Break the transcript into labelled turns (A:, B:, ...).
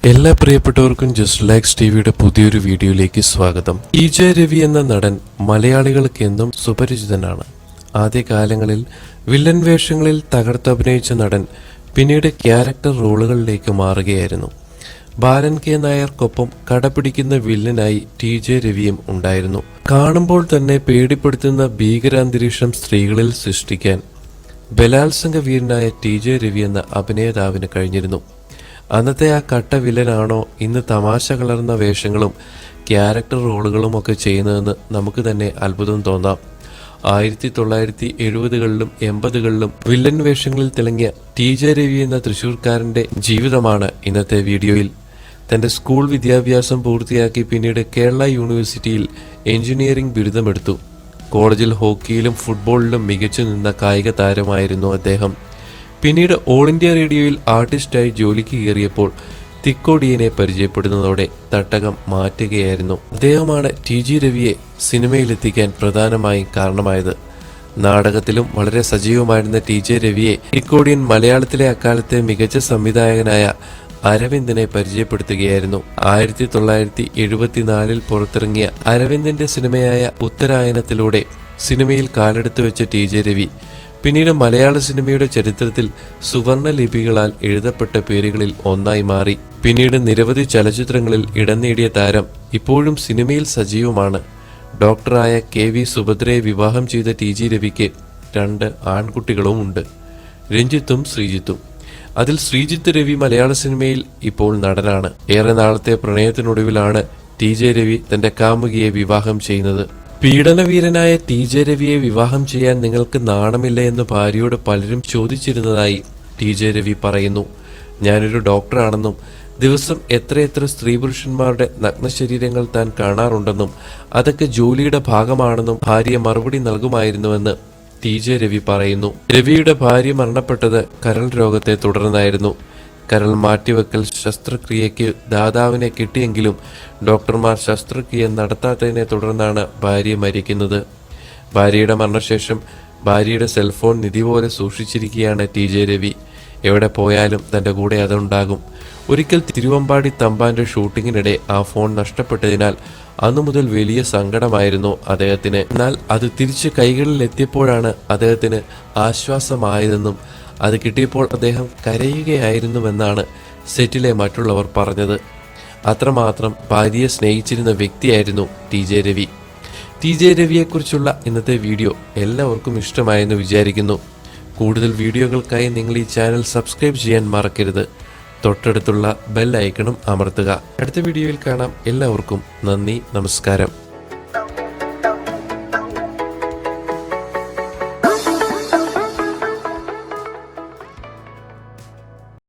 A: എല്ലാ പ്രിയപ്പെട്ടവർക്കും just likes ടിവിയുടെ പുതിയൊരു വീഡിയോയിലേക്ക് സ്വാഗതം. TJ രവി എന്ന നടൻ മലയാളികൾക്ക് എന്നും സുപരിചിതനാണ്. ആദ്യകാലങ്ങളിൽ വില്ലൻ വേഷങ്ങളിൽ തകർത്തഭിനയിച്ച നടൻ പിന്നീട് ക്യാരക്ടർ റോളുകളിലേക്ക് മാറുകയായിരുന്നു. ബാലൻ കെ നായർക്കൊപ്പം കടപിടിക്കുന്ന വില്ലനായി TJ രവിയും ഉണ്ടായിരുന്നു. കാണുമ്പോൾ തന്നെ പേടിപ്പെടുത്തുന്ന ഭീകരാന്തരീക്ഷം സ്ത്രീകളിൽ സൃഷ്ടിക്കാൻ ബലാത്സംഗ വീരനായ TJ രവി എന്ന അഭിനേതാവിന് കഴിഞ്ഞിരുന്നു. അന്നത്തെ ആ കട്ട വില്ലനാണോ ഇന്ന് തമാശ കലർന്ന വേഷങ്ങളും ക്യാരക്ടർ റോളുകളും ഒക്കെ ചെയ്യുന്നതെന്ന് നമുക്ക് തന്നെ അത്ഭുതം തോന്നാം. 1970കളിലും 80കളിലും വില്ലൻ വേഷങ്ങളിൽ തിളങ്ങിയ TJ രവി എന്ന തൃശ്ശൂർക്കാരൻ്റെ ജീവിതമാണ് ഇന്നത്തെ വീഡിയോയിൽ. തൻ്റെ സ്കൂൾ വിദ്യാഭ്യാസം പൂർത്തിയാക്കി പിന്നീട് കേരള യൂണിവേഴ്സിറ്റിയിൽ എഞ്ചിനീയറിംഗ് ബിരുദമെടുത്തു. കോളേജിൽ ഹോക്കിയിലും ഫുട്ബോളിലും മികച്ചു നിന്ന കായിക താരമായിരുന്നു അദ്ദേഹം. പിന്നീട് ഓൾ ഇന്ത്യ റേഡിയോയിൽ ആർട്ടിസ്റ്റായി ജോലിക്ക് കയറിയപ്പോൾ തിക്കോടിയനെ പരിചയപ്പെടുന്നതോടെ തട്ടകം മാറ്റുകയായിരുന്നു. അദ്ദേഹമാണ് TJ രവിയെ സിനിമയിലെത്തിക്കാൻ പ്രധാനമായും കാരണമായത്. നാടകത്തിലും വളരെ സജീവമായിരുന്ന TJ രവിയെ തിക്കോടിയൻ മലയാളത്തിലെ അക്കാലത്തെ മികച്ച സംവിധായകനായ അരവിന്ദനെ പരിചയപ്പെടുത്തുകയായിരുന്നു. 1974 പുറത്തിറങ്ങിയ അരവിന്ദന്റെ സിനിമയായ ഉത്തരായനത്തിലൂടെ സിനിമയിൽ കാലെടുത്തു വെച്ച TJ രവി പിന്നീട് മലയാള സിനിമയുടെ ചരിത്രത്തിൽ സുവർണ ലിപികളാൽ എഴുതപ്പെട്ട പേരുകളിൽ ഒന്നായി മാറി. പിന്നീട് നിരവധി ചലച്ചിത്രങ്ങളിൽ ഇടം നേടിയ താരം ഇപ്പോഴും സിനിമയിൽ സജീവമാണ്. ഡോക്ടറായ KV സുഭദ്രയെ വിവാഹം ചെയ്ത TJ രവിക്ക് 2 ആൺകുട്ടികളും ഉണ്ട്, രഞ്ജിത്തും ശ്രീജിത്തും. അതിൽ ശ്രീജിത്ത് രവി മലയാള സിനിമയിൽ ഇപ്പോൾ നടനാണ്. ഏറെ നാളത്തെ പ്രണയത്തിനൊടുവിലാണ് TJ രവി തന്റെ കാമുകിയെ വിവാഹം ചെയ്യുന്നത്. പീഡനവീരനായ TJ രവിയെ വിവാഹം ചെയ്യാൻ നിങ്ങൾക്ക് നാണമില്ല എന്ന് ഭാര്യയോട് പലരും ചോദിച്ചിരുന്നതായി TJ രവി പറയുന്നു. ഞാനൊരു ഡോക്ടറാണെന്നും ദിവസം എത്രയെത്ര സ്ത്രീ പുരുഷന്മാരുടെ നഗ്നശരീരങ്ങൾ താൻ കാണാറുണ്ടെന്നും അതൊക്കെ ജോലിയുടെ ഭാഗമാണെന്നും ഭാര്യ മറുപടി നൽകുമായിരുന്നുവെന്ന് TJ രവി പറയുന്നു. രവിയുടെ ഭാര്യ മരണപ്പെട്ടത് കരൾ രോഗത്തെ തുടർന്നായിരുന്നു. കരൾ മാറ്റിവെക്കൽ ശസ്ത്രക്രിയയ്ക്ക് ദാതാവിനെ കിട്ടിയെങ്കിലും ഡോക്ടർമാർ ശസ്ത്രക്രിയ നടത്താത്തതിനെ തുടർന്നാണ് ഭാര്യ മരിക്കുന്നത്. ഭാര്യയുടെ മരണശേഷം ഭാര്യയുടെ സെൽഫോൺ നിധി പോലെ സൂക്ഷിച്ചിരിക്കുകയാണ് TJ രവി. എവിടെ പോയാലും തൻ്റെ കൂടെ അതുണ്ടാകും. ഒരിക്കൽ തിരുവമ്പാടി തമ്പാന്റെ ഷൂട്ടിങ്ങിനിടെ ആ ഫോൺ നഷ്ടപ്പെട്ടതിനാൽ അന്നു മുതൽ വലിയ സങ്കടമായിരുന്നു അദ്ദേഹത്തിന്. എന്നാൽ അത് തിരിച്ച് കൈകളിൽ എത്തിയപ്പോഴാണ് അദ്ദേഹത്തിന് ആശ്വാസമായതെന്നും അത് കിട്ടിയപ്പോൾ അദ്ദേഹം കരയുകയായിരുന്നുവെന്നാണ് സെറ്റിലെ മറ്റുള്ളവർ പറഞ്ഞത്. അത്രമാത്രം ഭാര്യയെ സ്നേഹിച്ചിരുന്ന വ്യക്തിയായിരുന്നു TJ രവി. TJ രവിയെക്കുറിച്ചുള്ള ഇന്നത്തെ വീഡിയോ എല്ലാവർക്കും ഇഷ്ടമായെന്ന് വിചാരിക്കുന്നു. കൂടുതൽ വീഡിയോകൾക്കായി നിങ്ങൾ ഈ ചാനൽ സബ്സ്ക്രൈബ് ചെയ്യാൻ മറക്കരുത്. തൊട്ടടുത്തുള്ള ബെൽ ഐക്കണും അമർത്തുക. അടുത്ത വീഡിയോയിൽ കാണാം. എല്ലാവർക്കും നന്ദി, നമസ്കാരം.